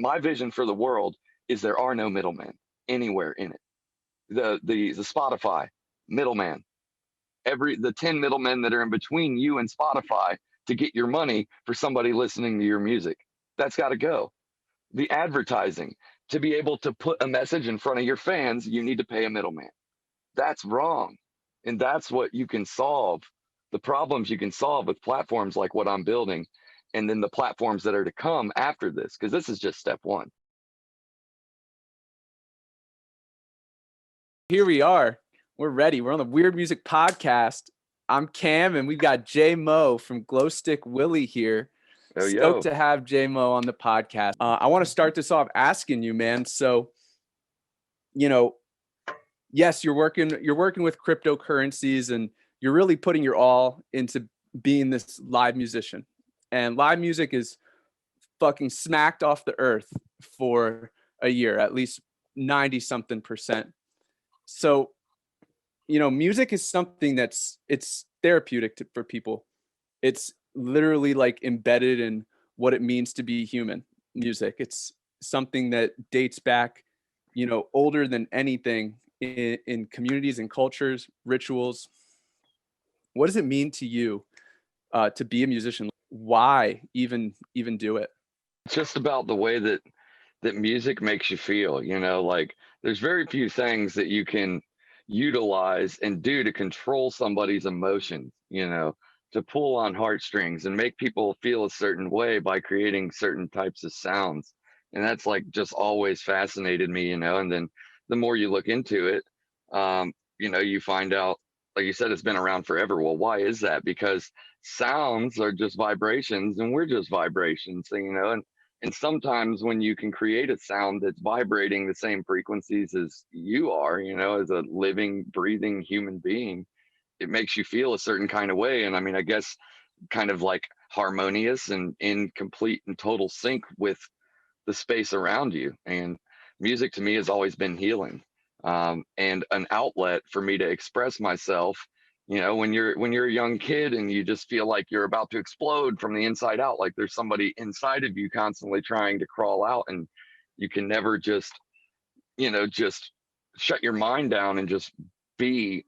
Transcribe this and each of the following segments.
my vision for the world is there are no middlemen anywhere in it. The Spotify middleman, the 10 middlemen that are in between you and Spotify to get your money for somebody listening to your music. That's got to go. The advertising, to be able to put a message in front of your fans, you need to pay a middleman. That's wrong. And that's what you can solve, the problems you can solve with platforms like what I'm building, and then the platforms that are to come after this, because this is just step one. Here we are. We're ready. We're on the Weird Music Podcast. I'm Cam, and we've got J Mo from Glostik Willy here. Stoked to have J Mo on the podcast. I want to start this off asking you, man. So, yes, you're working with cryptocurrencies, and you're really putting your all into being this live musician. And live music is fucking smacked off the earth for a year, at least 90-something%. So, music is something it's therapeutic for people. It's literally like embedded in what it means to be human. Music. It's something that dates back, older than anything in communities and cultures, rituals. What does it mean to you to be a musician? Why even do it? It's just about the way that music makes you feel, like there's very few things that you can utilize and do to control somebody's emotions, to pull on heartstrings and make people feel a certain way by creating certain types of sounds. And that's like just always fascinated me, and then the more you look into it, you find out, like you said, it's been around forever. Well, why is that? Because sounds are just vibrations and we're just vibrations, and sometimes when you can create a sound that's vibrating the same frequencies as you are, as a living, breathing human being, it makes you feel a certain kind of way. And I mean, I guess kind of like harmonious and in complete and total sync with the space around you. And music to me has always been healing, and an outlet for me to express myself. When you're a young kid and you just feel like you're about to explode from the inside out, like there's somebody inside of you constantly trying to crawl out, and you can never just shut your mind down and just be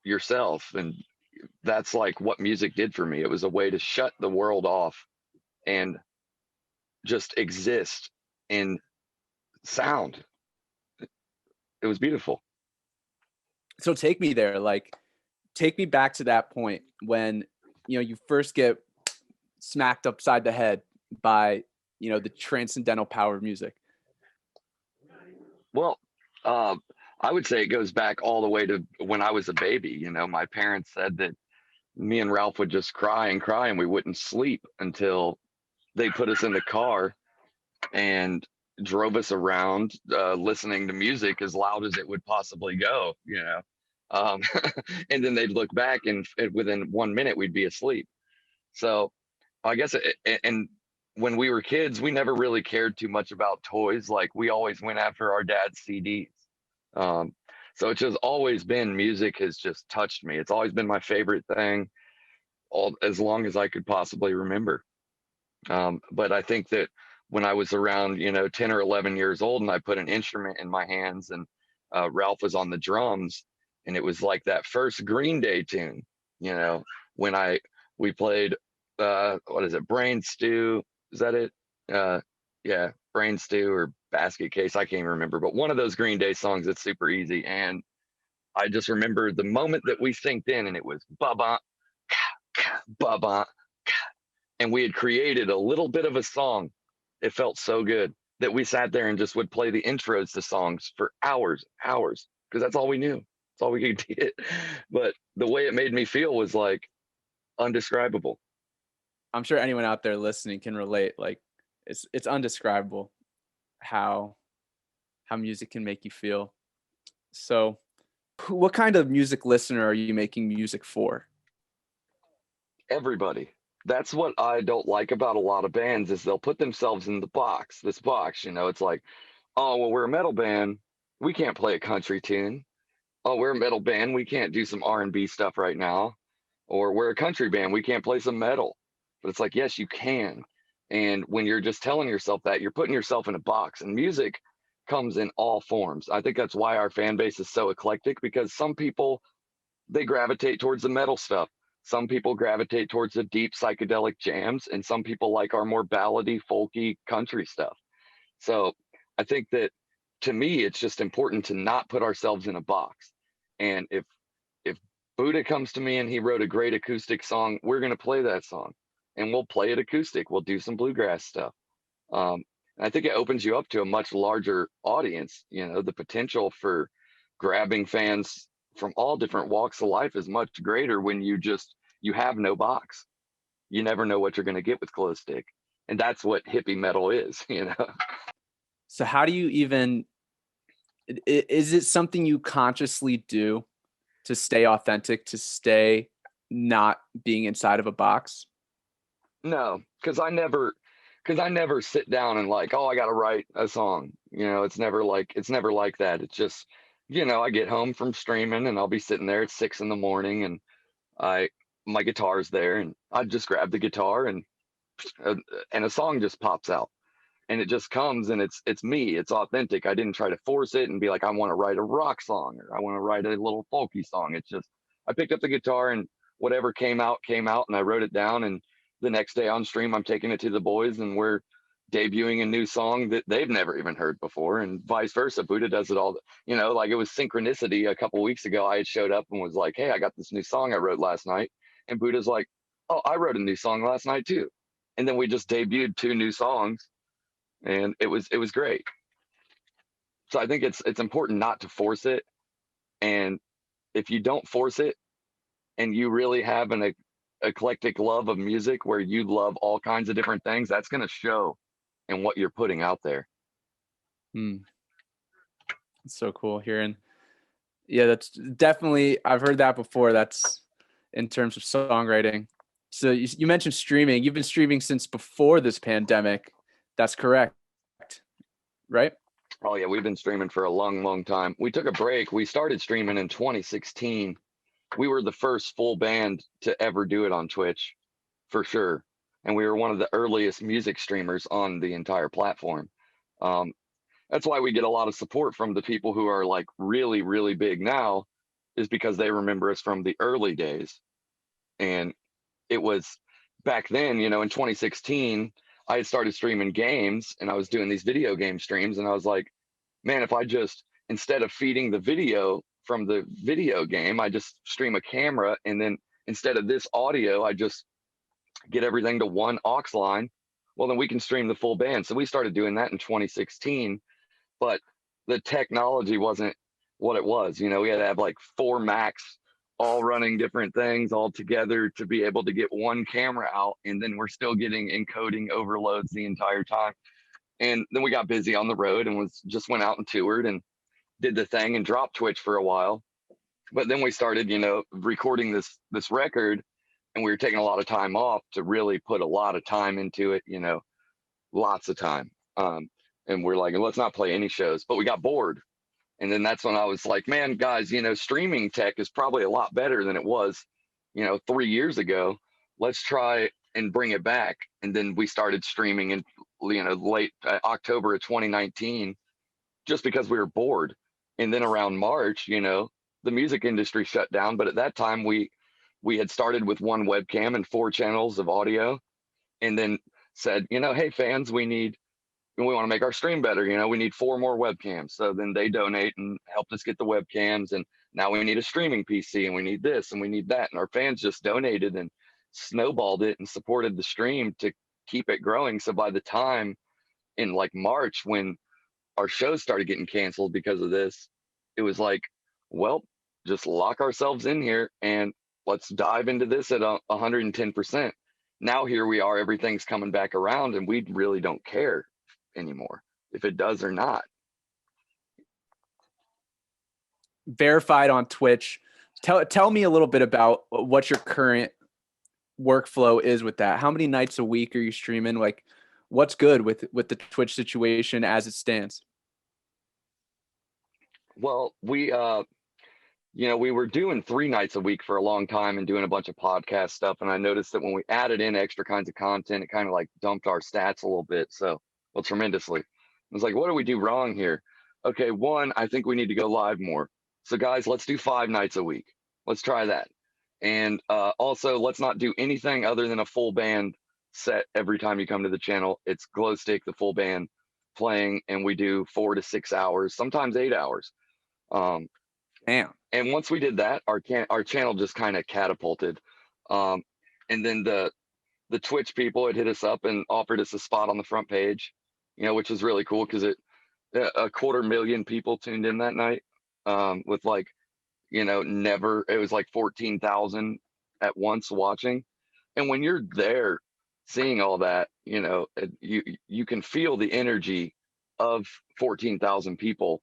yourself. And that's like what music did for me. It was a way to shut the world off and just exist in sound. It was beautiful. So take me there, take me back to that point when, you first get smacked upside the head by, the transcendental power of music. Well, I would say it goes back all the way to when I was a baby. My parents said that me and Ralph would just cry and cry and we wouldn't sleep until they put us in the car and drove us around listening to music as loud as it would possibly go, and then they'd look back and within 1 minute we'd be asleep. So I guess and when we were kids, we never really cared too much about toys. Like we always went after our dad's CDs. So it's just always been, music has just touched me. It's always been my favorite thing as long as I could possibly remember. But I think that when I was around, 10 or 11 years old and I put an instrument in my hands and Ralph was on the drums, and it was like that first Green Day tune, when we played, what is it? Brain Stew. Is that it? Yeah. Brain Stew or Basket Case. I can't even remember, but one of those Green Day songs that's super easy. And I just remember the moment that we synced in and it was ba-ba, ba-ba, and we had created a little bit of a song. It felt so good that we sat there and just would play the intros to songs for hours, because that's all we knew. That's all we could get. But the way it made me feel was like undescribable. I'm sure anyone out there listening can relate. Like it's undescribable how music can make you feel. So what kind of music listener are you making music for? Everybody. That's what I don't like about a lot of bands is they'll put themselves in this box, it's like, oh, well, we're a metal band, we can't play a country tune. Oh, we're a metal band, we can't do some R&B stuff right now. Or we're a country band, we can't play some metal. But it's like, yes, you can. And when you're just telling yourself that, you're putting yourself in a box. And music comes in all forms. I think that's why our fan base is so eclectic, because some people, they gravitate towards the metal stuff. Some people gravitate towards the deep psychedelic jams, and some people like our more ballady, folky country stuff. So I think that, to me, it's just important to not put ourselves in a box. And if Buddha comes to me and he wrote a great acoustic song, we're going to play that song, and we'll play it acoustic. We'll do some bluegrass stuff. And I think it opens you up to a much larger audience. You know, the potential for grabbing fans from all different walks of life is much greater when you have no box. You never know what you're going to get with Glostik. And that's what hippie metal is, you know? So how do you even, is it something you consciously do to stay authentic, to stay not being inside of a box? No, because I never sit down and like, oh, I got to write a song. You know, it's never like that. It's just, you know, I get home from streaming and I'll be sitting there at 6 a.m. and I my guitar's there, and I just grab the guitar uh, and a song just pops out, and it just comes, and it's me. It's authentic. I didn't try to force it and be like, I want to write a rock song or I want to write a little folky song. It's just, I picked up the guitar and whatever came out, and I wrote it down. And the next day on stream, I'm taking it to the boys and we're debuting a new song that they've never even heard before, and vice versa. Buddha does it all, you know, like it was synchronicity. A couple weeks ago, I had showed up and was like, hey, I got this new song I wrote last night. And Buddha's like, oh, I wrote a new song last night too. And then we just debuted 2 new songs, and it was great. So I think it's important not to force it. And if you don't force it, and you really have an eclectic love of music where you love all kinds of different things, that's going to show in what you're putting out there. It's so cool hearing. Yeah, that's definitely, I've heard that before. That's in terms of songwriting. So you mentioned streaming. You've been streaming since before this pandemic. That's correct, right? Oh yeah, we've been streaming for a long time. We took a break. We started streaming in 2016. We were the first full band to ever do it on Twitch, for sure. And we were one of the earliest music streamers on the entire platform. Um, that's why we get a lot of support from the people who are like really big now, is because they remember us from the early days. And it was back then, you know, in 2016, I had started streaming games and I was doing these video game streams, and I was like, man, if I just, instead of feeding the video from the video game, I just stream a camera, and then instead of this audio, I just get everything to one aux line. Well, then we can stream the full band. So we started doing that in 2016, but the technology wasn't what it was. You know, we had to have like 4 Macs all running different things all together to be able to get one camera out. And then we're still getting encoding overloads the entire time. And then we got busy on the road and just went out and toured and did the thing and dropped Twitch for a while. But then we started, you know, recording this record, and we were taking a lot of time off to really put a lot of time into it, you know, lots of time. And we're like, let's not play any shows, but we got bored. And then that's when I was like, man, guys, you know, streaming tech is probably a lot better than it was, you know, 3 years ago. Let's try and bring it back. And then we started streaming in, you know, late October of 2019, just because we were bored. And then around March, you know, the music industry shut down. But at that time, we had started with one webcam and 4 channels of audio, and then said, you know, hey fans, we want to make our stream better. You know, we need 4 more webcams. So then they donate and helped us get the webcams. And now we need a streaming PC, and we need this and we need that. And our fans just donated and snowballed it and supported the stream to keep it growing. So by the time in like March, when our shows started getting canceled because of this, it was like, well, just lock ourselves in here and let's dive into this at 110%. Now here we are, everything's coming back around, and we really don't care anymore if it does or not. Verified on Twitch. Tell me a little bit about what your current workflow is with that. How many nights a week are you streaming? Like, what's good with the Twitch situation as it stands? Well, we were doing 3 nights a week for a long time and doing a bunch of podcast stuff. And I noticed that when we added in extra kinds of content, it kind of like dumped our stats a little bit. So, well, tremendously. I was like, what do we do wrong here? Okay, one, I think we need to go live more. So, guys, let's do 5 nights a week. Let's try that. And also, let's not do anything other than a full band set every time you come to the channel. It's Glostik, the full band playing, and we do 4 to 6 hours, sometimes 8 hours. Damn. And once we did that, our channel just kind of catapulted. And then the Twitch people had hit us up and offered us a spot on the front page, which was really cool because a 250,000 people tuned in that night, with like, never, it was like 14,000 at once watching. And when you're there seeing all that, you can feel the energy of 14,000 people,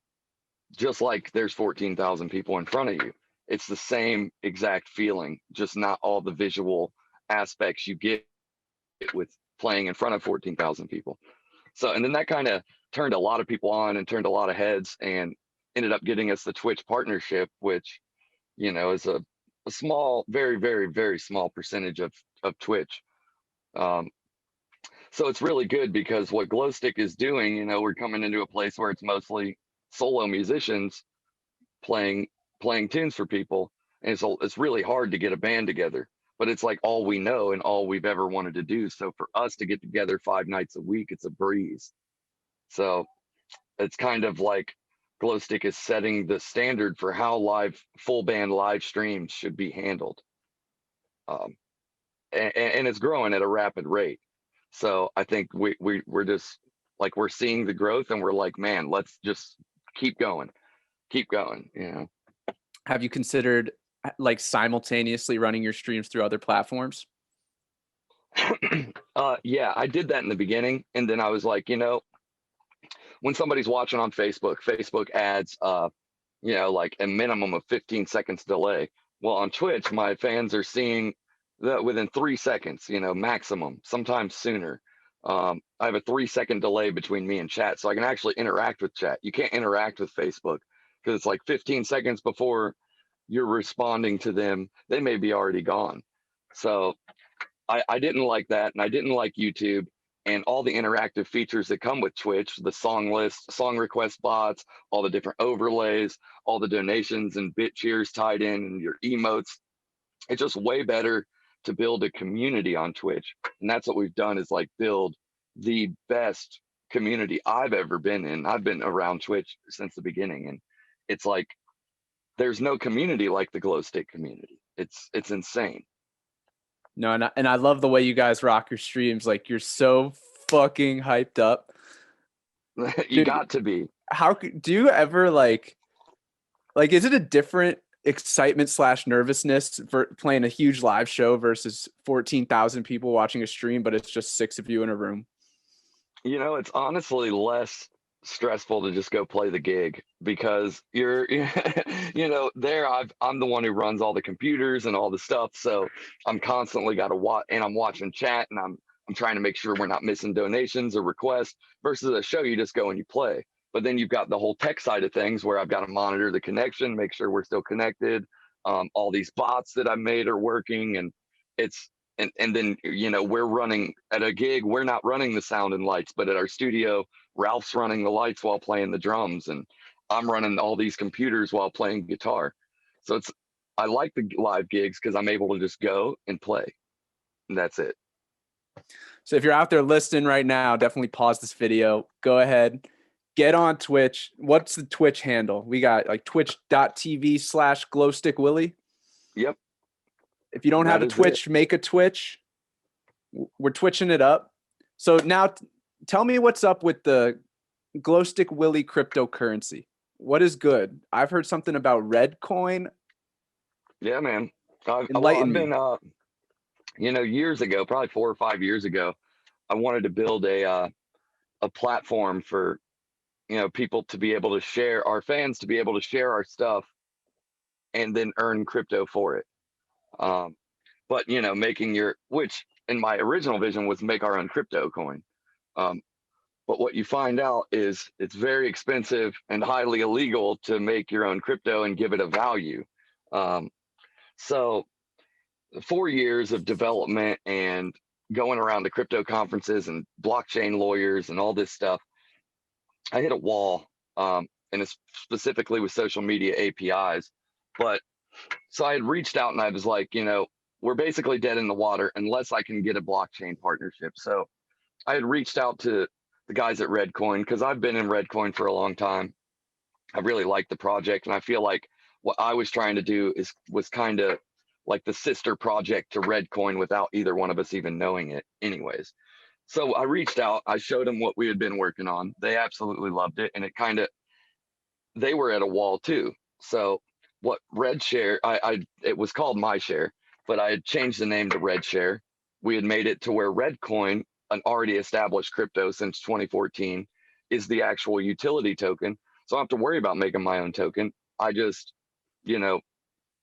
just like there's 14,000 people in front of you. It's the same exact feeling, just not all the visual aspects you get with playing in front of 14,000 people. So, and then that kind of turned a lot of people on and turned a lot of heads and ended up getting us the Twitch partnership, which, is a small, very, very, very small percentage of Twitch. So it's really good because what Glowstick is doing, we're coming into a place where it's mostly solo musicians playing tunes for people, and it's really hard to get a band together, but it's like all we know and all we've ever wanted to do. So for us to get together 5 nights a week, it's a breeze. So it's kind of like Glowstick is setting the standard for how full band live streams should be handled, and it's growing at a rapid rate. So I think we're just like, we're seeing the growth and we're like, man, let's just keep going. Have you considered like simultaneously running your streams through other platforms? Yeah, I did that in the beginning, and then I was like, when somebody's watching on Facebook adds like a minimum of 15 seconds delay. Well, on Twitch, my fans are seeing that within 3 seconds, maximum, sometimes sooner. I have a 3-second delay between me and chat, so I can actually interact with chat. You can't interact with Facebook because it's like 15 seconds before you're responding to them, they may be already gone. So I didn't like that, and I didn't like YouTube and all the interactive features that come with Twitch, the song list, song request bots, all the different overlays, all the donations and bit cheers tied in, and your emotes. It's just way better to build a community on Twitch. And that's what we've done, is like build the best community I've ever been in. I've been around Twitch since the beginning, and it's like there's no community like the Glowstick community. It's insane. No, and I love the way you guys rock your streams. Like, you're so fucking hyped up. You got to be. How do you ever like is it a different excitement / nervousness for playing a huge live show versus 14,000 people watching a stream, but it's just 6 of you in a room? It's honestly less stressful to just go play the gig, because you're there I'm the one who runs all the computers and all the stuff, so I'm constantly got to watch, and I'm watching chat, and I'm trying to make sure we're not missing donations or requests, versus a show you just go and you play. But then you've got the whole tech side of things where I've got to monitor the connection, make sure we're still connected, all these bots that I've made are working, and it's and then we're running at a gig, we're not running the sound and lights, but at our studio Ralph's running the lights while playing the drums, and I'm running all these computers while playing guitar. So I like the live gigs because I'm able to just go and play, and that's it. So if you're out there listening right now, definitely pause this video, go ahead, get on Twitch. What's the Twitch handle? We got like twitch.tv/Glowstik Willy. Yep. If you don't have a Twitch, make a Twitch. We're twitching it up. So now tell me what's up with the Glostik Willy cryptocurrency. What is good? I've heard something about Red Coin. Yeah, man. I've Enlighten me. Years ago, probably 4 or 5 years ago, I wanted to build a platform for, people to be able to share, our fans to be able to share our stuff and then earn crypto for it. But which in my original vision was make our own crypto coin. But what you find out is it's very expensive and highly illegal to make your own crypto and give it a value. Um, so 4 years of development and going around to crypto conferences and blockchain lawyers and all this stuff, I hit a wall, and it's specifically with social media APIs. But so I had reached out and I was like, we're basically dead in the water unless I can get a blockchain partnership. So I had reached out to the guys at Redcoin because I've been in Redcoin for a long time. I really like the project, and I feel like what I was trying to do was kind of like the sister project to Redcoin without either one of us even knowing it, anyways. So I reached out, I showed them what we had been working on. They absolutely loved it, and it kind of they were at a wall too. So what Redshare, it was called My Share, but I had changed the name to Redshare. We had made it to where Redcoin, an already established crypto since 2014, is the actual utility token. So I don't have to worry about making my own token. I just, you know,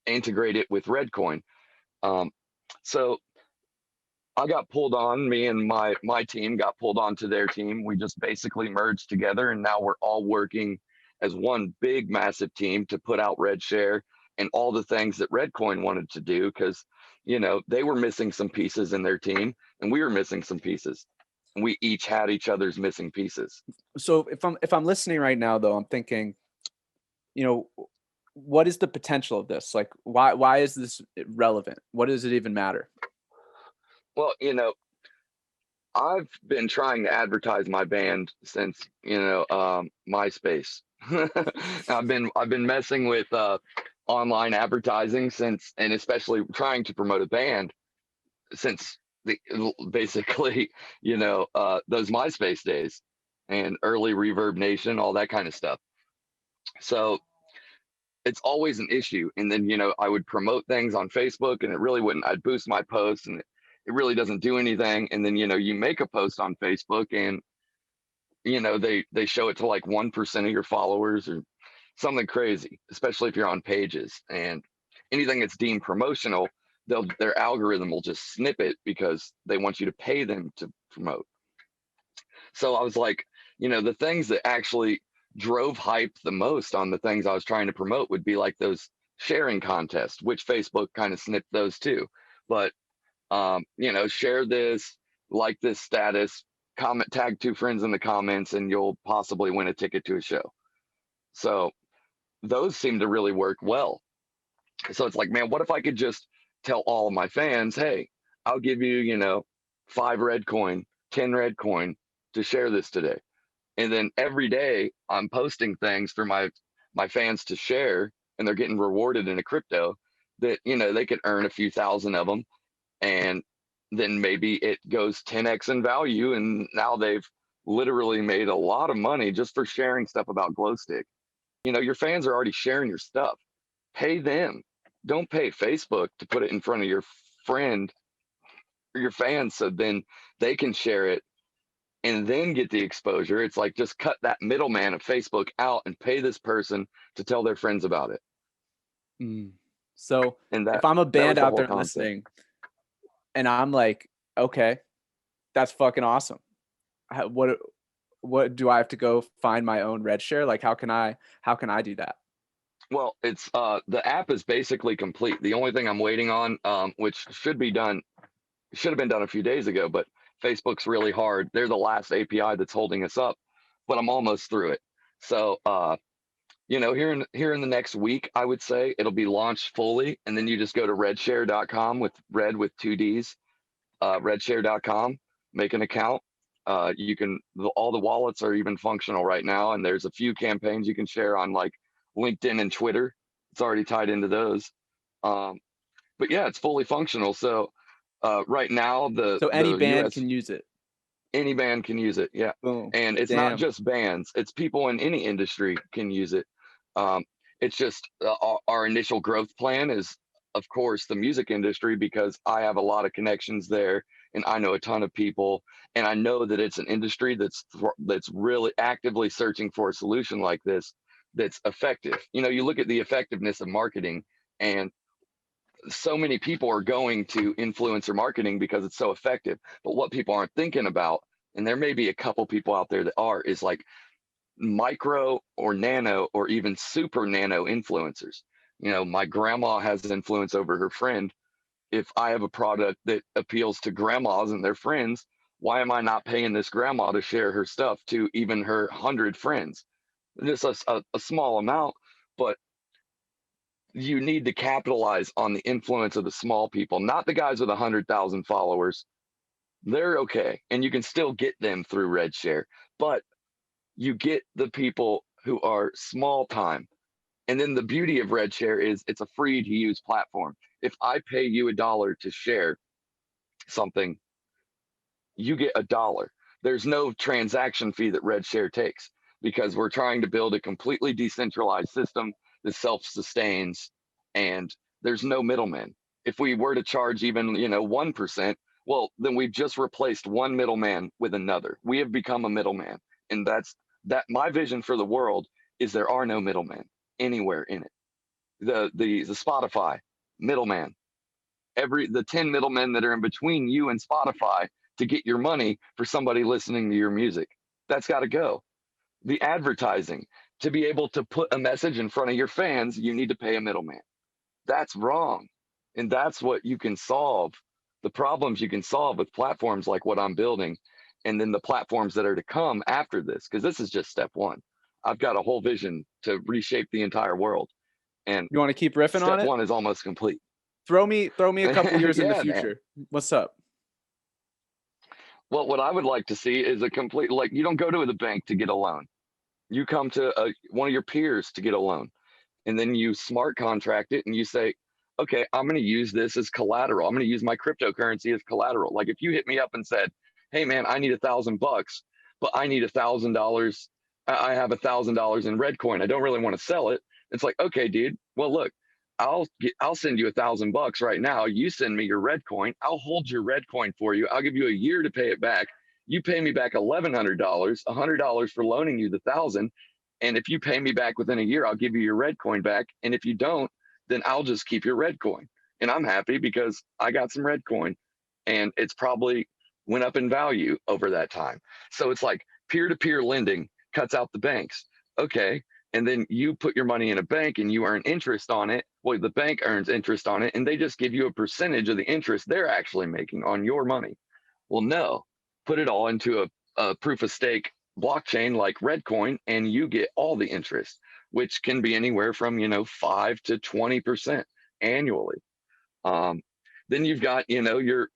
integrate it with Redcoin. Um, so I got pulled on. Me and my team got pulled onto their team. We just basically merged together, and now we're all working as one big massive team to put out Redshare and all the things that Redcoin wanted to do, because they were missing some pieces in their team, and we were missing some pieces. And we each had each other's missing pieces. So if I'm listening right now, though, I'm thinking, what is the potential of this? Like, why is this relevant? What does it even matter? Well, I've been trying to advertise my band since MySpace. I've been messing with online advertising since, and especially trying to promote a band since basically those MySpace days and early Reverb Nation, all that kind of stuff. So it's always an issue. And then I would promote things on Facebook, and it really wouldn't. I'd boost my posts, and it really doesn't do anything. And then you make a post on Facebook, and they show it to like 1% of your followers or something crazy, especially if you're on pages. And anything that's deemed promotional, their algorithm will just snip it because they want you to pay them to promote. So I was like, the things that actually drove hype the most on the things I was trying to promote would be like those sharing contests, which Facebook kind of snipped those too. But share this, like this status, comment, tag 2 friends in the comments, and you'll possibly win a ticket to a show. So those seem to really work well. So it's like, man, what if I could just tell all of my fans, hey, I'll give you, 5 red coin, 10 red coin to share this today. And then every day I'm posting things for my fans to share, and they're getting rewarded in a crypto that, they could earn a few thousand of them. And then maybe it goes 10x in value. And now they've literally made a lot of money just for sharing stuff about Glowstick. Your fans are already sharing your stuff. Pay them. Don't pay Facebook to put it in front of your friend or your fans so then they can share it and then get the exposure. It's like, just cut that middleman of Facebook out and pay this person to tell their friends about it. So And if I'm a band out there concept. listening and I'm like, okay, that's fucking awesome. What do I have to go find my own Redshare? Like, how can I do that? Well, it's the app is basically complete. The only thing I'm waiting on, which should have been done a few days ago, but Facebook's really hard. They're the last API that's holding us up, but I'm almost through it. So here in the next week, I would say it'll be launched fully, and then you just go to redshare.com with 2 Ds, redshare.com, make an account. All the wallets are even functional right now, and there's a few campaigns you can share on like LinkedIn and Twitter. It's already tied into those. But yeah, it's fully functional. So right now, So any band US can use it. any band can use it. Yeah. Boom. And it's not just bands, it's people in any industry can use it. It's just our initial growth plan is, of course, the music industry, because I have a lot of connections there and I know a ton of people, and I know that it's an industry that's really actively searching for a solution like this that's effective. You look at the effectiveness of marketing, and so many people are going to influencer marketing because it's so effective. But what people aren't thinking about, and there may be a couple people out there that are, is like micro or nano or even super nano influencers. You know, my grandma has influence over her friend. If I have a product that appeals to grandmas and their friends, why am I not paying this grandma to share her stuff to even her 100 friends? Just a small amount, but you need to capitalize on the influence of the small people, not the guys with 100,000 followers. They're okay, and you can still get them through Redshare, but you get the people who are small time. And then the beauty of Redshare is it's a free to use platform. If I pay you $1 to share something, you get $1. There's no transaction fee that Redshare takes because we're trying to build a completely decentralized system that self-sustains, and there's no middleman. If we were to charge even 1%, well, then we've just replaced one middleman with another. We have become a middleman, and that. My vision for the world is there are no middlemen anywhere in it. The Spotify middleman, the 10 middlemen that are in between you and Spotify to get your money for somebody listening to your music. That's got to go. The advertising, to be able to put a message in front of your fans, you need to pay a middleman. That's wrong. And that's what you can solve. The problems you can solve with platforms like what I'm building, and then the platforms that are to come after this, because this is just step one. I've got a whole vision to reshape the entire world. And You want to keep riffing on step it? one is almost complete. Throw me a couple years in the Yeah, future. man. What's up? Well, what I would like to see is a complete, like, you don't go to the bank to get a loan. You come to one of your peers to get a loan, and then you smart contract it and you say, okay, I'm going to use this as collateral. I'm going to use my cryptocurrency as collateral. Like if you hit me up and said, hey man, I need $1,000, but I need $1,000. I have $1,000 in red coin. I don't really want to sell it. It's like, okay, dude, well, look, I'll send you $1,000 right now. You send me your red coin. I'll hold your red coin for you. I'll give you a year to pay it back. You pay me back $1,100, $100 for loaning you the 1,000. And if you pay me back within a year, I'll give you your red coin back. And if you don't, then I'll just keep your red coin. And I'm happy because I got some red coin and it's probably went up in value over that time. So it's like peer-to-peer lending cuts out the banks. Okay. And then you put your money in a bank and you earn interest on it. Well, the bank earns interest on it and they just give you a percentage of the interest they're actually making on your money. Well, no, put it all into a proof of stake blockchain like Redcoin, and you get all the interest, which can be anywhere from 5 to 20% annually. Then you've got your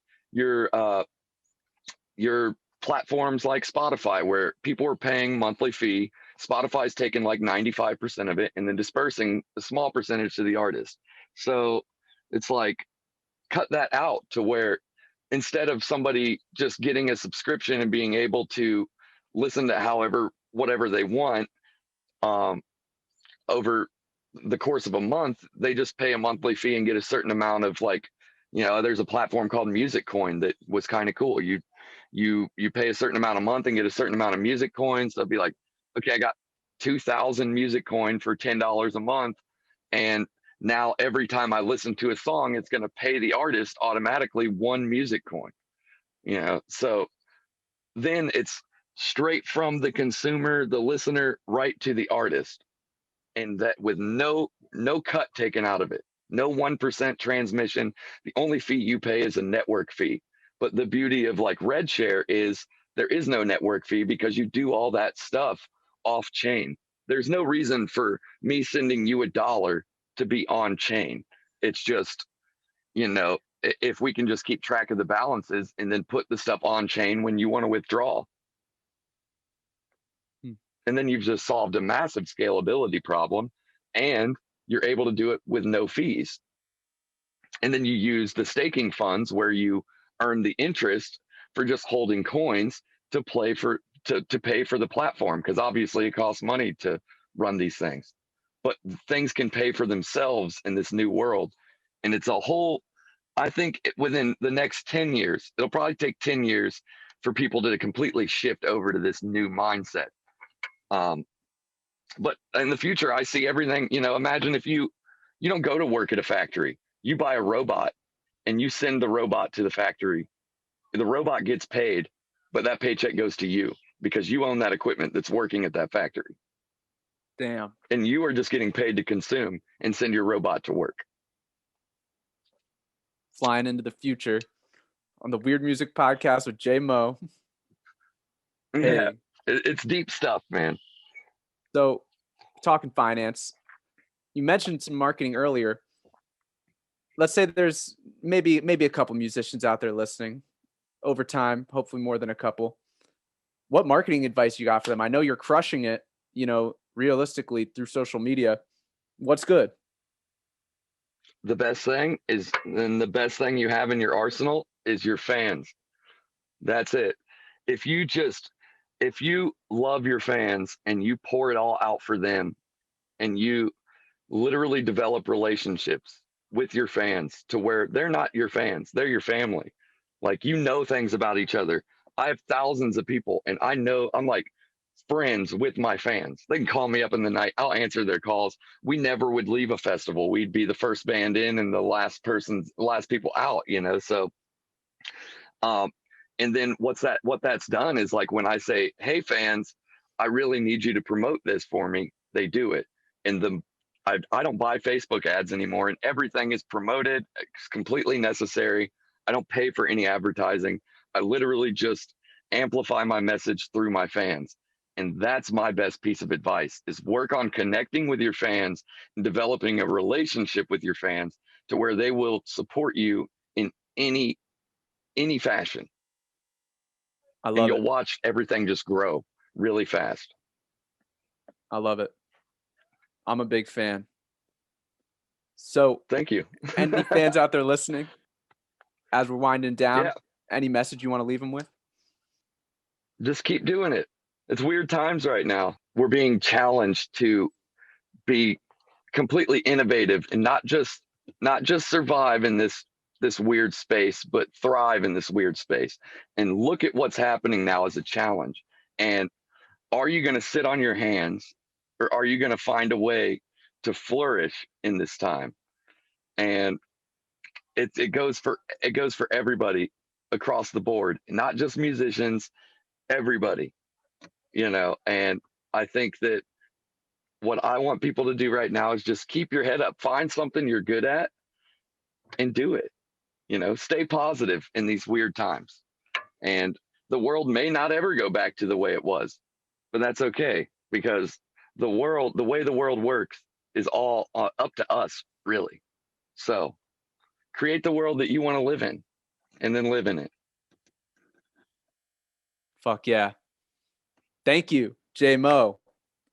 your platforms like Spotify, where people are paying monthly fee. Spotify's taking like 95% of it and then dispersing a small percentage to the artist. So it's like cut that out to where instead of somebody just getting a subscription and being able to listen to whatever they want over the course of a month, they just pay a monthly fee and get a certain amount of there's a platform called Music Coin that was kind of cool. You pay a certain amount a month and get a certain amount of music coins. They'll be like, okay, I got 2,000 music coin for $10 a month, and now every time I listen to a song, it's going to pay the artist automatically one music coin. So then it's straight from the consumer, the listener, right to the artist, and that with no cut taken out of it, no 1% transmission. The only fee you pay is a network fee. But the beauty of like Redshare is there is no network fee because you do all that stuff off chain. There's no reason for me sending you $1 to be on chain. It's just, if we can just keep track of the balances and then put the stuff on chain when you want to withdraw. And then you've just solved a massive scalability problem, and you're able to do it with no fees. And then you use the staking funds where you earn the interest for just holding coins to pay for the platform, because obviously it costs money to run these things. But things can pay for themselves in this new world. And it's a whole, I think within the next 10 years, it'll probably take 10 years for people to completely shift over to this new mindset. But in the future, I see everything, imagine if you don't go to work at a factory, you buy a robot and you send the robot to the factory. The robot gets paid, but that paycheck goes to you because you own that equipment that's working at that factory. Damn. And you are just getting paid to consume and send your robot to work. Flying into the future on the Weird Music Podcast with J Mo. Hey. Yeah, it's deep stuff, man. So, talking finance, you mentioned some marketing earlier. Let's say there's maybe a couple musicians out there listening over time, hopefully more than a couple. What marketing advice you got for them? I know you're crushing it, realistically through social media. What's good? The best thing is, and the best thing you have in your arsenal is your fans. That's it. If you love your fans and you pour it all out for them, and you literally develop relationships with your fans to where they're not your fans, they're your family. Like, things about each other. I have thousands of people, and I'm like friends with my fans. They can call me up in the night. I'll answer their calls. We never would leave a festival. We'd be the first band in and the last people out, So, and then what that's done is, like, when I say, hey fans, I really need you to promote this for me, they do it. And I don't buy Facebook ads anymore, and everything is promoted. It's completely necessary. I don't pay for any advertising. I literally just amplify my message through my fans. And that's my best piece of advice, is work on connecting with your fans and developing a relationship with your fans to where they will support you in any fashion. I love And you'll it. watch everything just grow really fast. I love it. I'm a big fan. So thank you. Any fans out there listening, as we're winding down, Yeah. Any message you want to leave them with? Just keep doing it. It's weird times right now. We're being challenged to be completely innovative and not just survive in this weird space, but thrive in this weird space. And look at what's happening now as a challenge. And are you going to sit on your hands, or are you going to find a way to flourish in this time? And it goes for everybody across the board, not just musicians, everybody, and I think that what I want people to do right now is just keep your head up, find something you're good at and do it. Stay positive in these weird times. And the world may not ever go back to the way it was, but that's okay, because the way the world works is all up to us, really. So create the world that you want to live in, and then live in it. Fuck yeah. Thank you, J Mo.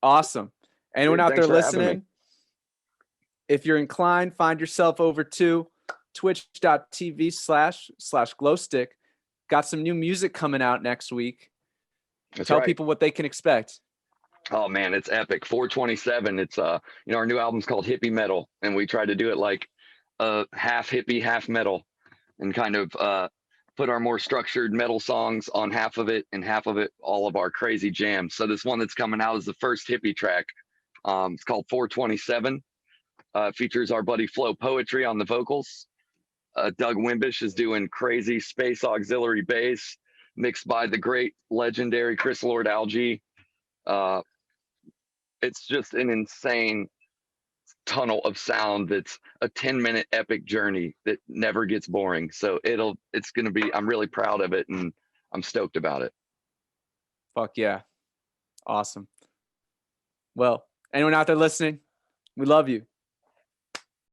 Awesome. Anyone out there listening, if you're inclined, find yourself over to twitch.tv/Glostik. Got some new music coming out next week. Tell people what they can expect. Oh man, it's epic. 427. It's our new album's called Hippie Metal, and we try to do it like half hippie, half metal, and kind of put our more structured metal songs on half of it, and half of it all of our crazy jams. So this one that's coming out is the first hippie track. It's called 427. Features our buddy Flo Poetry on the vocals. Doug Wimbish is doing crazy space auxiliary bass, mixed by the great legendary Chris Lord Alge. It's just an insane tunnel of sound that's a 10-minute epic journey that never gets boring. So it's going to be, I'm really proud of it, and I'm stoked about it. Fuck yeah. Awesome. Well, anyone out there listening, we love you.